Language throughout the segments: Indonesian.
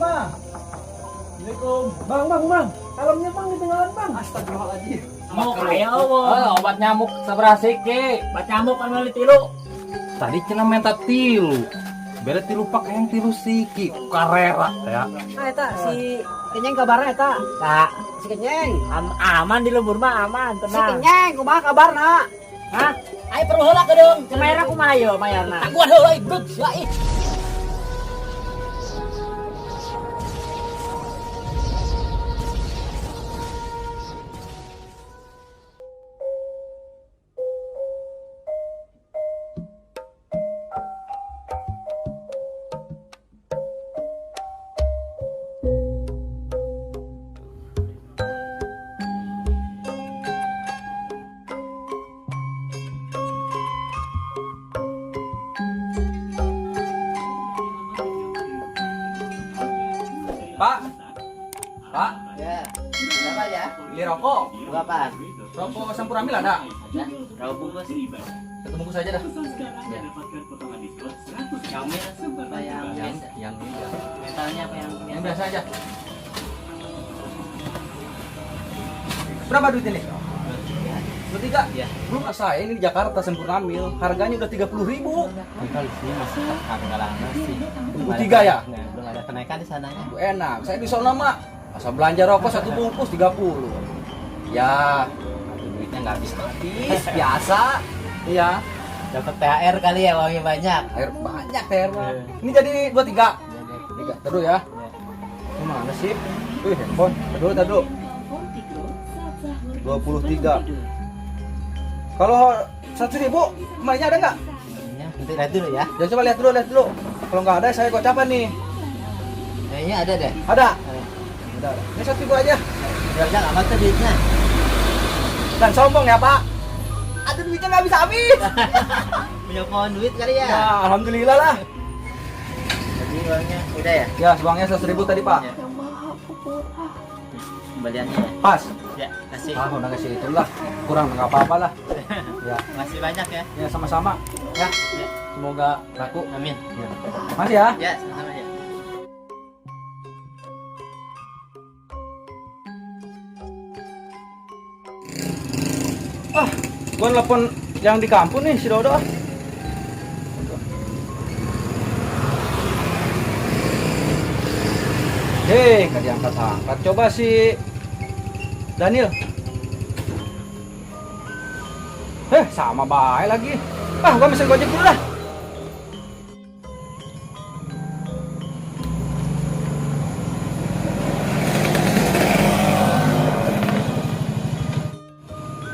mah. Assalamualaikum. Bang. Helmnya bang ketinggalan bang. Astagfirullahaladzim. Nyamuk ayo, obat nyamuk sabrasik ke. Obat nyamuk kan meuli tilu. Tadi cenah menta tilu. Bere tilu pakai yang tilu siki karera ya. Nah, eta si Kenyeng kabarna eta. Tak, Si Kenyeng. aman di lembur mah aman, Si tenang. Kenyeng kumaha kabarna? Hah? Ayo perlu heula ke deung. Mayarna kumaha ieu mayarna? Taguan heula ibut sia ih. Pak. Pak, Ya. Berapa ya? beli rokok. Berapa? Rokok Sampurnabil ada? Ya. Berapa bungkus? Satu bungkus aja dah. Yang mil apa yang biasa? Yang Metalnya apa yang yang biasa? biasa aja. Berapa duit ini? 23? Iya. Belum saya ini di Jakarta Sampurnamil. Harganya udah 30.000. Kali sih masih harga lama sih. 23 ya? Belum ada kenaikan di sananya. Enak. Saya di sana mah asal belanja rokok satu bungkus 30. Ya, duitnya nggak habis biasa. Iya. Dapat THR kali ya, uangnya banyak. Air banyak THR mah. Ini jadi 23. 3. Terus ya. Ini mana sih? Handphone. Tadu. 23. Kalau 1.000, kembalinya ada nggak? Nanti lihat dulu ya. Ya coba lihat dulu. Kalau nggak ada, saya gocapan nih. Kayaknya ada deh. Ada. Ada. Ini 1.000 aja. Banyak amat tuh duitnya. Dan sombong ya Pak. Aduh duitnya nggak bisa habis. Punya pohon duit kali ya. Ya, alhamdulillah lah. Jadi uangnya udah ya? Ya, uangnya 100.000 tadi Pak. Ya. Kembaliannya ya. Pas. Ya, kasih. Ah, udah kasih itulah. Kurang nggak apa-apa lah. Ya, Masih banyak ya. ya sama-sama. Ya, Ya. semoga laku. Amin. Ya. Masih ya. Ya, sama-sama ya. Ah, gua nelfon yang di kampung nih si Dodo. Hei, gak diangkat-angkat. Coba si Daniel. Sama baik lagi. Ah, gua mesen Gojek dulu dah.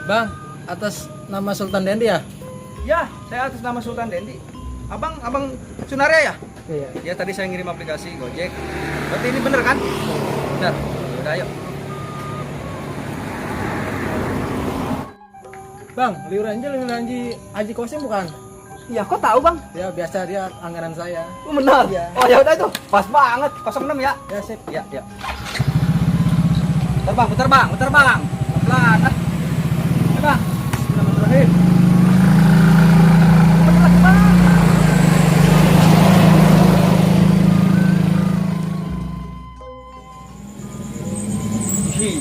Bang, atas nama Sultan Dendi ya? Ya, saya atas nama Sultan Dendi. Abang Sunaria ya? Iya. Ya, tadi saya ngirim aplikasi Gojek. Berarti ini bener kan? Bener. Udah, ayo. Bang, liuran Haji Haji Kosim bukan? Ya, kok tahu bang? Ya biasa dia anggaran saya. Oh, benar. Iya. Oh ya udah itu, pas banget 06 ya. Ya sip. Ya. Putar bang. Pelan. Ah. Ya, bang. Bismillahirrahmanirrahim. Cepet lagi bang. Hi.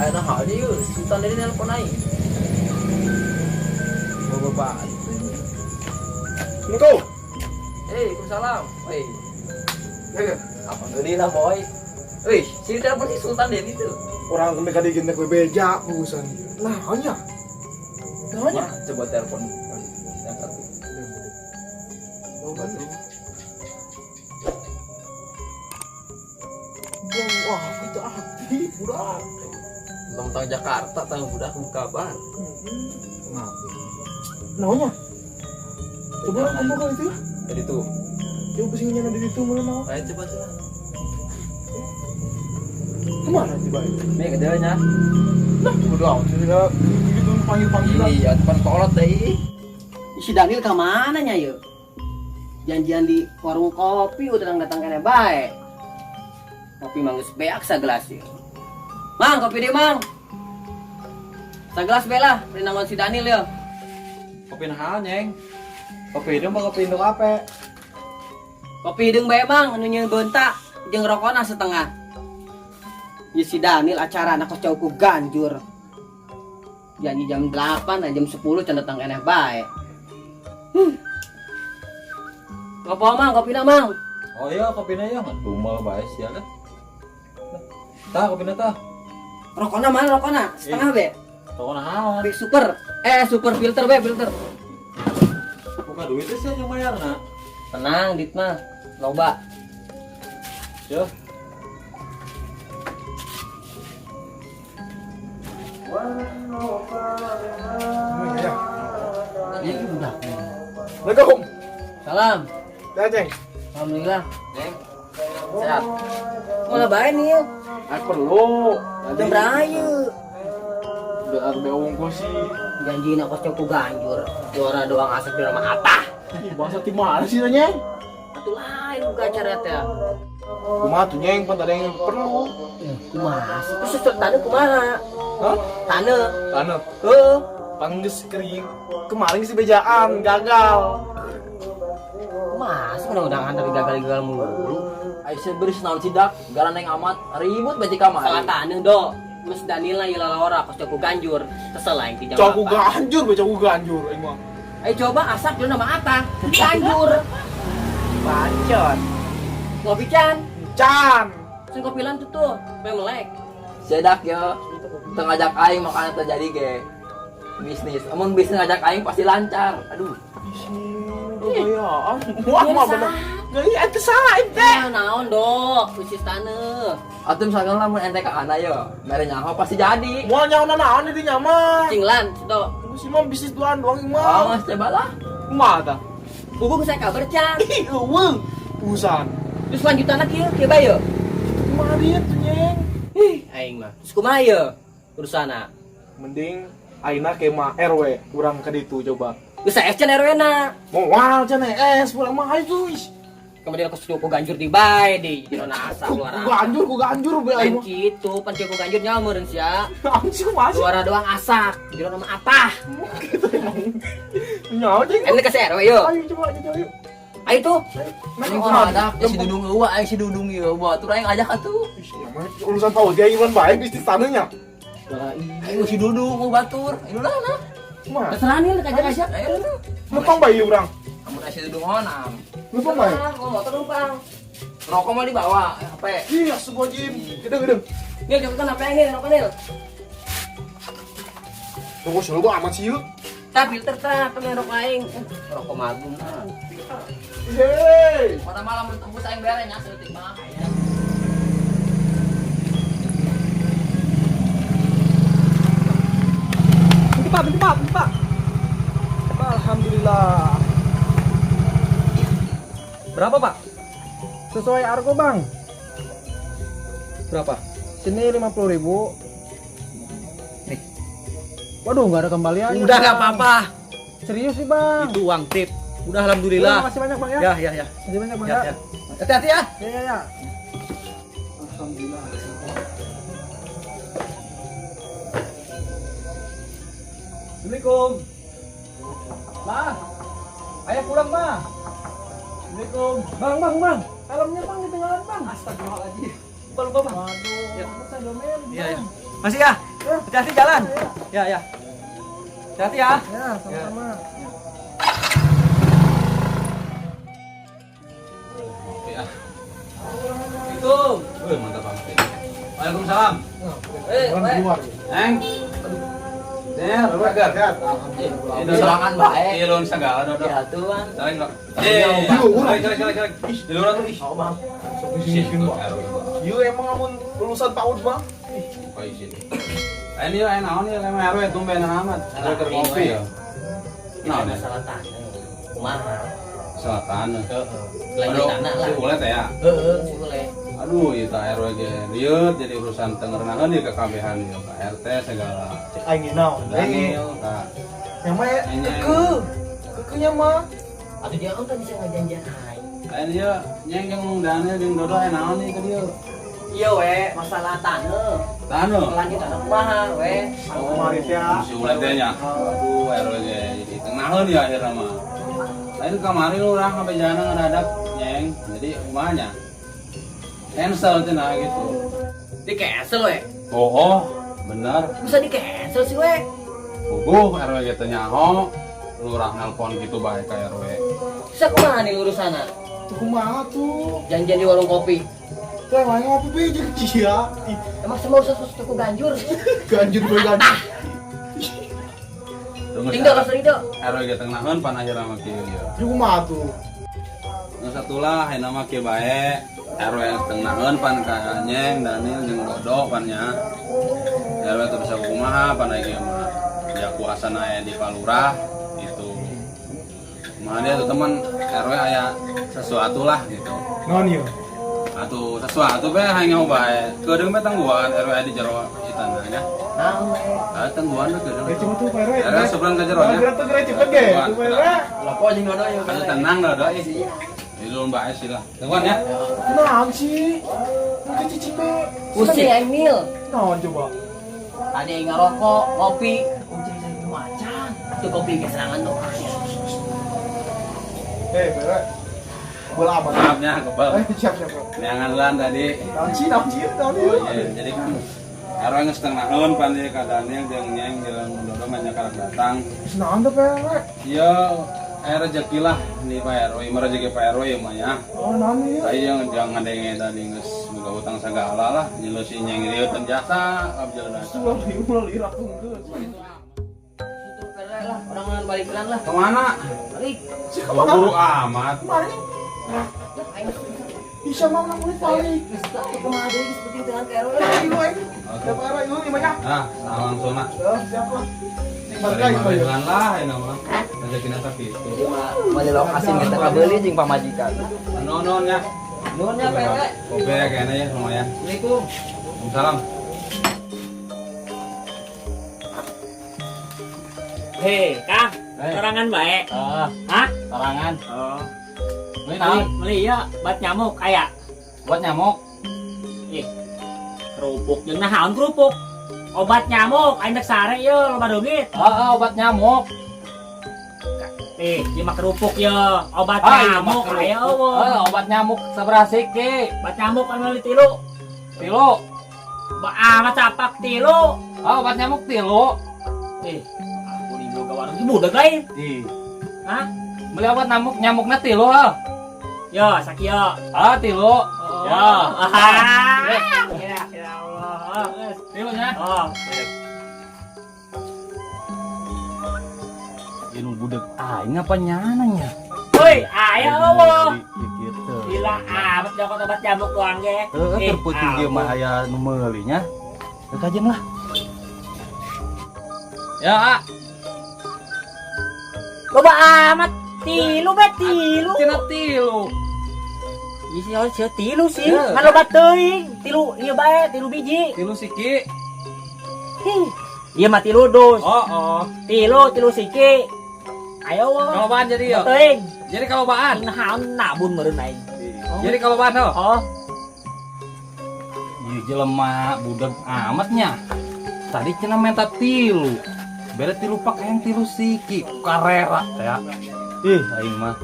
Ayo nah aja yuk, Sultan dari nelpon aja. Bapak. Assalamualaikum. Waalaikumsalam. Woi. Alhamdulillah boy. Wih, sini telepon si Sultan dari itu. Orang kena kali gini kue beja urusan. Nah, hanya. Namanya? Coba telepon yang satu. Oh, betul. Wah, itu aktif, udah. Tentang Jakarta, tahu budak kabar. Kenapa? Namanya? Coba kamu kau itu. Jadi tuh, Coba pesingnya ada di situ mana mau? ayo coba. Kemana tiba itu? Nih kedelanya. Nah, udah, sudah begitu panggil-panggilan. Iya, depan kolot deh. Si Daniel ke mananya yuk? Janjian di warung kopi udah datang kene bae. Kopi manggus beak sagelas yuk. Mang, kopi deh mang. Sagelas bela, perinangon si Daniel ya. Kopi nahan, Nyeng. Kopi hidung apa kopi induk apa? Kopi hidung bae mang, anu nyeun beuntak. jeung rokona setengah. Ya si Daniel acara anak kos cowku ganjur. Janji jam 8, jam 10 can datang eneh bae. Ngopo mang, kopi na mang. Oh iya, kopinya ya. Rumah bae sia dah. Tah, kopinya tah. Rokona mana rokona? Setengah be. Toko naon? Big super. Super filter be, filter. Buka duitnya sih yang bayarna. Tenang, dit mah. Loba. Yo. Ini udah. Assalamualaikum. Salam. Ya, Ceng. Alhamdulillah. Neng. Sehat. Mana bae nih? Aku perlu. Jam berapa? Udah ada ongkos sih. Janji nak kos cowku ganjur. Juara doang asap di rumah Atah. Ih, bahasa di mana sih Nyeng? Atuh lain buka acara teh. Kumaha tuh Nyeng, pan ada yang perlu. Kumaha? Terus susut tane kumaha? Hah? Tane. Tanah. Heuh. Pangges kering. Kemarin sih bejaan gagal. Kumaha sih mudah-mudahan dari gagal-gagal mulu. Aisyah beris naon sidak, gara neng amat ribut bae kamar. Salah tane do. Mas Daniel lah ilah ora kos cowku ganjur. Kesel aing ti jam. Cowok ganjur, cowok ganjur emang. Ayo coba asak dulu nama Atah. Ganjur. Bacot. Ngopi Can. Can. Sing kopilan tuh. Pe melek. Sedak ya. Teu ngajak aing makanya terjadi ge. Bisnis. Amun bisnis ngajak aing pasti lancar. Aduh. Gayaan. Wah, mah bener. Gaya ente salah ente. Ya naon dok, khusus tane. Atuh misalkan lamun ente ka ana yo, mere nyaho pasti jadi. Moal nyaho naon di nyaman. Cinglan, dok. Si mah bisnis duaan doang Oh, mah. mas coba lah. Kumaha tah? Guguk saya kabar Can. Ih, eueuh. Urusan. Terus lanjutanna kieu, kieu bae yo. Kumaha dia tuh Nyeng? Ih, aing mah. Terus kumaha ye? Urusana. Mending aina kema RW urang ka ditu coba. Geus sae Can RW-na. Moal cenah es pulang mah ayo tuh. Kemudian kos cukup ganjur di bae di jero-na asa luar. Ku ganjur be Lain aing. kitu, pan cukup ganjur nya meureun sia. Ang sih kumaha sih? Luar doang asak, jero nama Atah. Nyaho jeung. Ini ke RW yo. Ayo coba ayo. Ayo tuh. Aing kumaha ada si Dudung eueuh, aing si Dudung ieu batur aing ajak atuh. Urusan tahu dia iman bae bisnis taneunya. Aing si Dudung mau batur. Ayo lah nah. Kumaha? Terserah nih ajak-ajak. Ayo lah. Numpang bae urang. Amun si Dudung honam. Numpang bae. Mau motor numpang. Rokok mah dibawa, HP. Iya, sebuah jim. Gedeng. Nih, cepetan apa ini? Rokok Nil. Tunggu selalu gua amat sih yuk. Tah filter tah, pengen rokok aing. Rokok magung. Hei. Pada malam tembus aing bere nya seutik mah. Bentar, Pak. Alhamdulillah. Berapa, Pak? Sesuai argo, Bang. Berapa? Sini 50.000. Nih. Waduh, nggak ada kembaliannya. Udah Bang. nggak apa-apa. Serius sih, Bang. Itu uang tip. Udah alhamdulillah. Terima kasih banyak, Bang ya. Ya. Makasih banyak, Bang Ya, ya. ya. Hati-hati ya. Ya. Alhamdulillah. Assalamualaikum. Ma. Ayo pulang, Ma. Assalamualaikum. Bang. Helmnya Bang ketinggalan, Bang. Astagfirullahaladzim. Lupa, Bang. Waduh. Ya. Masa domen, Iya, Bang. Masih ya? Hati-hati jalan. Ya. Hati-hati ya. Ya, sama-sama. Assalamualaikum. Mantap banget. Waalaikumsalam. Orang keluar. Neng. Sehat. Ini serangan bae. Iya, lu segala dodo. Ya tuan. Saling lo. Jelek. Di luar tuh. Oh, Bang. Ieu emang amun lulusan PAUD, Bang. Ini ya naon ya lema RW tumben amat. Ada ke kopi ya. Nah, masalah tanah. Kumaha? Salah tanah. Lanjut tanah lah. Si boleh teh ya. Heeh, boleh. Aduh, itu RW ge lieur jadi urusan tengerenangan di kekabehan ya, Pak RT segala. Cek aing naon. Daniel, Kak. Yang mah ya, kekenya mah. Atau dia kan bisa ngajanjian aing. Lain dia nyeng jeung Daniel jeung Dodo aya naon nih ke dia? Iya we, masalah tanah. Tanah. Lanjut tanah kumaha we. Kemarin ya. Si ulah teh nya. Aduh, RW ge jadi tengaheun ya akhirna mah. Lain kemarin urang sampai jalan ngadadak nyeng. Jadi kumaha nya? cancel cenah gitu. Di cancel we. Oh, bener. Bisa di cancel sih we. Puguh RW gitu nyaho. Lurah nelpon gitu bae ka RW. Bisa kumaha nih urusanna? Kumaha tuh? Janjian di warung kopi. Teh wae ngopi biji cia. Emang semua usaha cukup ganjur. Ganjur gue ganjur. Tinggal ka sering teu. RW gitu naheun pan akhirna mah kieu ya. Kumaha tuh? Nu satulah hayeuna mah kieu bae. RW teu naheun pan ka Nyeng, Daniel jeung Dodo pan nya. RW teu bisa kumaha pan aya kieu mah. Ya kuasana aya di Palurah itu. Kumaha dia tuh teman RW aya sesuatu lah gitu. Non ieu. Atuh sesuatu bae hayang bae. Kedeung bae tangguhan RW aya di jero itana nya. Naon we? Tangguhan we kedeung. Ya cuma tuh pere. RW seberang ka jero nya. Kira tuh kira cepet ge. Tuh pere. Lapo jeung dodo ya. Anu tenang Dodo ih. Itu bae sih lah. Tangguhan ya. Kenaan sih? Mungkin cicing be. Pusing aing mil. Naon coba? Tadi aing ngarokok, ngopi. Kunci saya macan. Tuh kopi ge serangan tuh. Pere. Bola apa? Maafnya kebal. Siap. Neangan lan tadi. Naon sih? Oh, iya. Jadi kan RW geus setengah naon pan ieu ka Daniel jeung Nyeng jeung Dodo mah nya karek datang. Geus naon tuh pere? Ieu rezeki lah nih Pak RW, mah rezeki Pak RW ya mah ya. Oh naon ieu? Tadi yang jangan denge tadi geus boga utang sagala lah, nyeuleuh si Nyeng ieu teu jasa abjeulna. Ulah lirak tunggeus. Itu pere lah, orang balikan lah. Kemana? Balik. Buru amat. Mari. Aing Bisa mau kulit balik. geus teu kumaha deui geus penting dengan ka RW. Ayo lu ayo. Oke. Ya pere lu di mana? Nah, langsung nak. Siap lah. Balikan lah ini mah. Rezekina tapi itu. Balik lokasi kita kabeli jeung pamajikan. Non ya. Nuhun ya pere. Kopi ya kayaknya ya lumayan. Assalamualaikum. Waalaikumsalam. Hei, Kang. Sorangan bae. Hah? Tarangan. Oh. Beli naon? Beli ya, bat nyamuk aya. Buat nyamuk. Ih. Kerupuk jeung nahaun kerupuk. Obat nyamuk, aing rek sare ye loba duit. Obat nyamuk. Ieu mah kerupuk ye, obat iya, nyamuk mah aya kerupuk. eueuh. Obat nyamuk sabaraha siki? Obat nyamuk anu li 3. 3. Amat capak 3. Obat nyamuk 3. Ih, aku di boga warung ibu udah lain. Ih. Hah? Beli obat nyamukna 3 heuh. Yo, sakieu. 3. Ya. Ya Allah. 3 nya. Oh. Ini budak aing apa nyananya? Woi, aya eueuh. Gitu. Gila amat jokot obat nyamuk doang ge. Terpenting dia mah aya nu meuli nya. Kajen lah. Ya, Loba amat 3 bet 3. tina 3. Isi harus 3 sih. Ya. Kan loba teuing. 3 ieu bae 3 biji. 3 siki. Ieu mah 3 dus. Oh. 3 siki. Ayo wah. Kalobaan jadi ya. Teuing. Jadi kalobaan. Nahaun nabun meureun aing. Jadi kalobaan ho. Oh. Ieu jelema budak amatnya. Tadi cenah minta 3. Bere 3 pak yang 3 siki karera ya. Aing mah.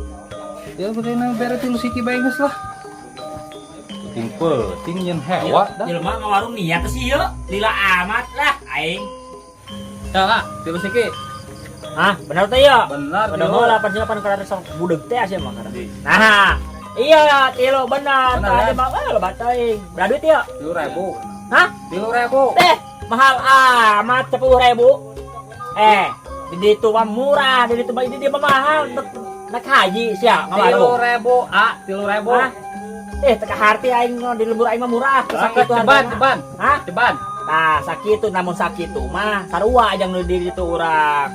Ya bere 3 siki bae geus lah. Penting yen hewa dah. Jelema ngawarung niat sih ieu. Lila amat lah aing. Ya, 3 siki. Hah, benar teh ya? Benar. Udah mau 8 karena sok budeg teh asa mah karena. Nah, iya, 3 benar. Benar, Tadi ya? mah lebat teuing. Berapa duit ya? 3.000. Hah? 3.000. Mahal amat 10.000. Di ditu mah murah, di ditu mah ini dia mah mahal. Nak haji sia ngawarung. 3.000. Hah? Teka harti aing di lembur aing mah murah. Sakitu Ceban. Hah? Ceban. Nah, sakitu namun sakitu mah sarua aja nu di ditu urang.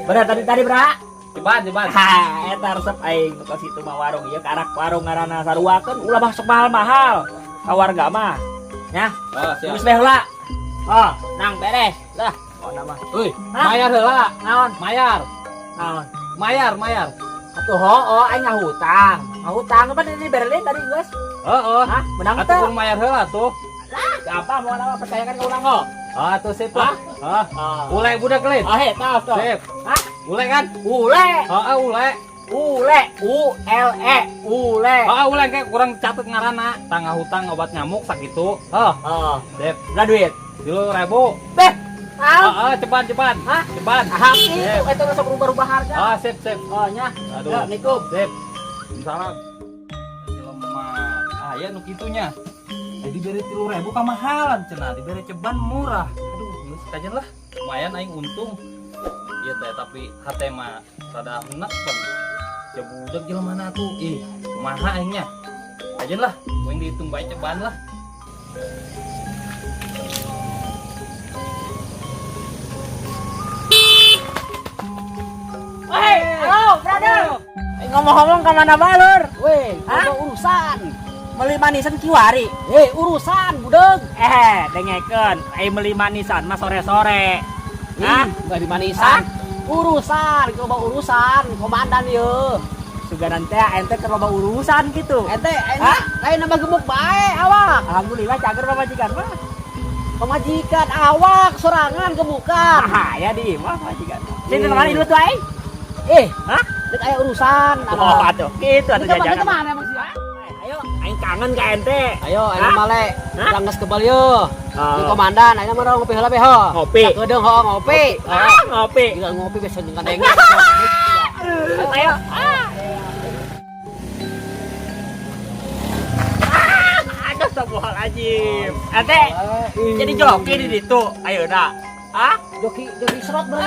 Bener tadi berapa? Ceban. Ha, eta resep aing ka situ mah warung ieu karak warung ngaranna sarua kan ulah masuk mahal-mahal ka warga mah. Nya. Oh, Tulis siap. bae heula. Oh, nang beres. Lah, oh nama. Euy, Hah? mayar heula. Naon? Mayar. Naon? Mayar. Atuh oh aing ngahutang. Ngahutang apa di Berlin tadi geus? Heeh. Hah? Menang Atuh teh. pun mayar heula tuh. Apa mau nama percayakan ke urang ho? Tuh sip lah. Ah. Ule budak lain. Oh, he, tahu. Sip. Hah? Ule kan? Ule. Ule. Ule, U-L-E, ule. Oh, ulang kayak kurang catet ngaranna. Tangga hutang obat nyamuk sakitu. Oh, Dep, udah duit. 3.000. Beh, ah, Cepat. Hah? Cepat. itu masuk rubah-rubah harga. Sip. Oh, nya. Aduh. Ya, nikum. Sip. Salam. Lemah. Ya nu kitunya. Jadi beri 3.000 kamahalan cenah, diberi ceban murah. Aduh, geus kajen lah. Lumayan aing untung. Iya teh, tapi hate mah rada enak kan. Ya budak jelema na tuh. Kumaha aingnya? Kajen lah, poin dihitung bae ceban lah. Halo, brother. Ngomong-ngomong ke mana balur? Weh, Hah? ada urusan. Meli manisan kiwari. Urusan budeg. Dengekeun, meli manisan mah sore-sore. Hah? Enggak di manisan. Urusan, coba urusan komandan ye. Sugaran teh ente keur loba urusan gitu. Ente, Hah? lain nambah gemuk bae awak. Alhamdulillah cager pamajikan mah. Pemajikan awak sorangan gemukan. Ya di imah pamajikan. Sini kemana dulu tuh aing? Hah? Dek aya urusan. Oh, atuh. Gitu atuh Kita jajangan. mana emang sih? Ayo, aing kangen ka ente. Ayo, ayo Hah? male. Hah? Langgas kebal yo. Oh. Di komandan, ayo mah ngopi heula be ho. Ngopi. Kedeung ho ngopi. Ngopi. Gila ngopi bisa dengan deng. Ayo. Aduh, astagfirullahaladzim. Ente, jadi joki di situ. Ayo dah. Joki serot bro.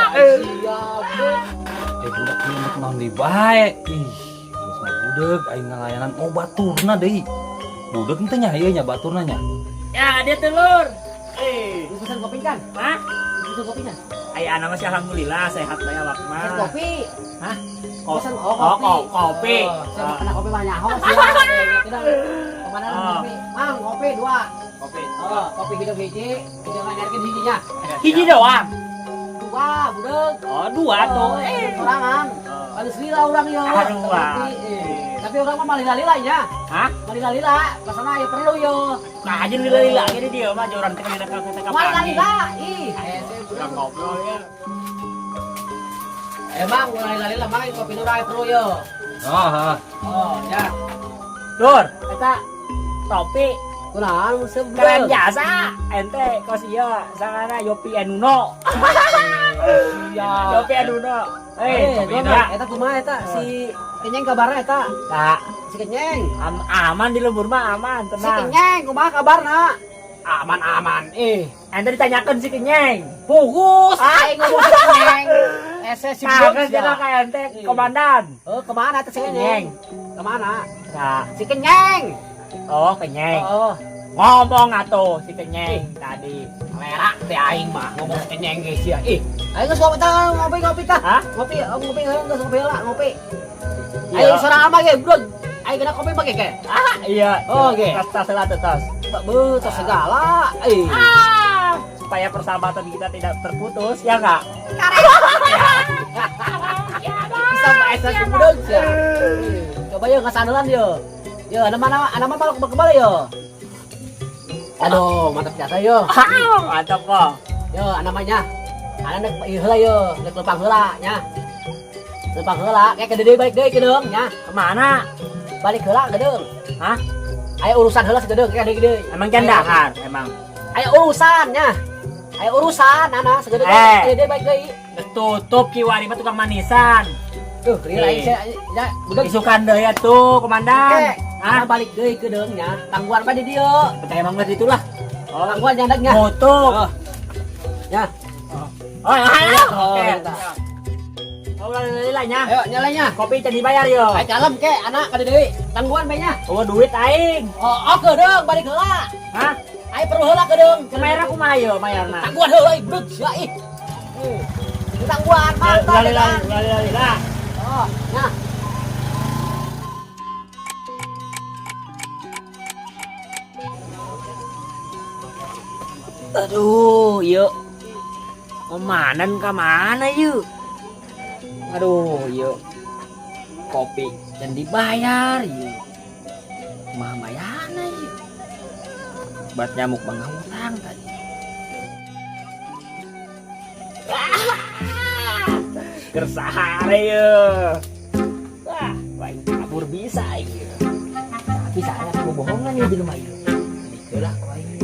Siap. Budak nyemut naon deui bae. Geus mah budak aing ngalayanan baturna deui. Budak teh nya ieu nya baturna nya. Ya, dia telur. Lu pesan kopi kan? Hah? Lu pesan kopi kan? Ayo anak masih alhamdulillah sehat lah ya Wak mah. Pesan kopi. Hah? Pesan Kopi. Saya mau kena kopi banyak. Hong sih. Kita komandan kopi. Mang, kopi 2. Kopi. Kopi hidup hiji, hidup energi hijinya. Hiji doang. 2, budeg. Oh, 2 tuh. Sorangan. Kali selila urang yo. Aduh, Tapi orang mah malila-lila nya. Hah? Malila-lila, pasana aya perlu yo. Nah, aja lila-lila gini dia mah joran teh kita kapan. Malila-lila. Udah ngobrol ya. Emang malila-lila mah kopi nu rae perlu yo. Oh, Ya. Dur, eta topi Kunaon keren jasa ente kos iya sangana Yopi Anuno. Yopi Anuno. Eta kumaha eta si Kenyeng kabarna eta? Nah, Si Kenyeng. aman di lembur mah aman, Si tenang. Kenyeng kumaha kabarna? Aman. Ente ditanyakan si Kenyeng. Pugus, aing ngomong si Kenyeng. Si Kagak jadi kayak ente komandan. Kemana tuh si Kenyeng? Kemana? Nah, Si Kenyeng. oh Kenyeng. Oh, Ngomong atuh si Kenyeng tadi. lerak teh aing mah ngomong si Kenyeng guys ya. Ayo geus ngopi tah. Hah? Ngopi heula geus ngopi heula, ngopi. Iya. Ayo sorangan mah ge, bro. Ayo kena kopi mah ge. Iya. Oh, oke. Tas lah tas. Tos segala. Supaya persahabatan kita tidak terputus, ya enggak? Bisa maestra si budeg ya. Coba yo ngasandelan yo. Yo, nama malu kebal yo. Aduh, mantap jasa yo. Mantap kok. Yo, namanya. Anak heula yo, nek lepang heula nya. Lepang heula, kayak gede balik deui kedeung nya. Kemana? Balik heula gedeung. Hah? Aya urusan heula segedeung kayak gede. Emang jandahan, emang. Aya urusan nya. Aya urusan anak segedeung gede balik deui. Tutup kiwari mah tukang manisan. Tuh, kira aing ya budeg Isukan deui atuh, komandan. Hah, balik deui kedeung nya. Tangguhan mah di dieu. Percaya emang geus itulah. Oh, tangguhan nyandak nya. Tutup. Ya. Oh, ayo. Oh, Oke. eta. Oh, lilanya. Ayo nyalanya. Kopi can dibayar yo. Ayo calem ke anak kada deui. Tangguhan bae nya. Oh, duit aing. Oh, kedeung balik heula. Hah? Ayo perlu heula kedeung. Mayar aku mah yo, mayarna. Tangguhan heula ibut ya ih. Tangguhan mah. Lila. Oh, nya. Aduh, yuk. Kemanan kemana yuk? Aduh, yuk. Kopi dan dibayar yuk. Mah bayana yuk. Buat nyamuk bang hutang tadi. Kersahare ya. Wah, baik kabur bisa ya. Tapi saya kebohongan ya di rumah itu. Itulah kau ini.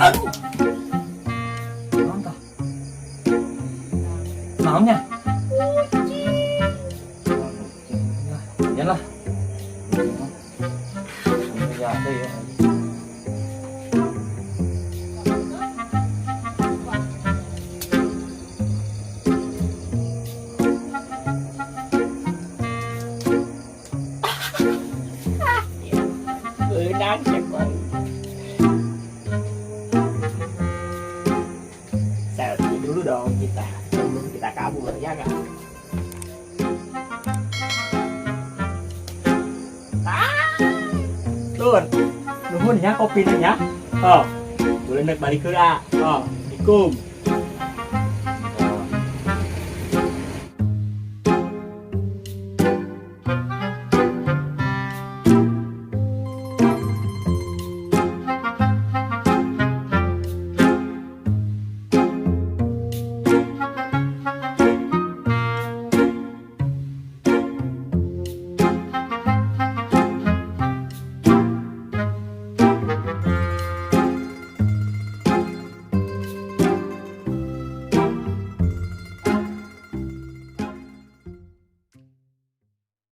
Aduh. Mantap. Naonnya? Iyalah. Ya ada ya. Benang sekali. Selfie dulu dong kita sebelum kita kabur ya kan. Tuh, nuhun ya kopinya ya. Oh, boleh naik balik ke lah. Oh, assalamualaikum.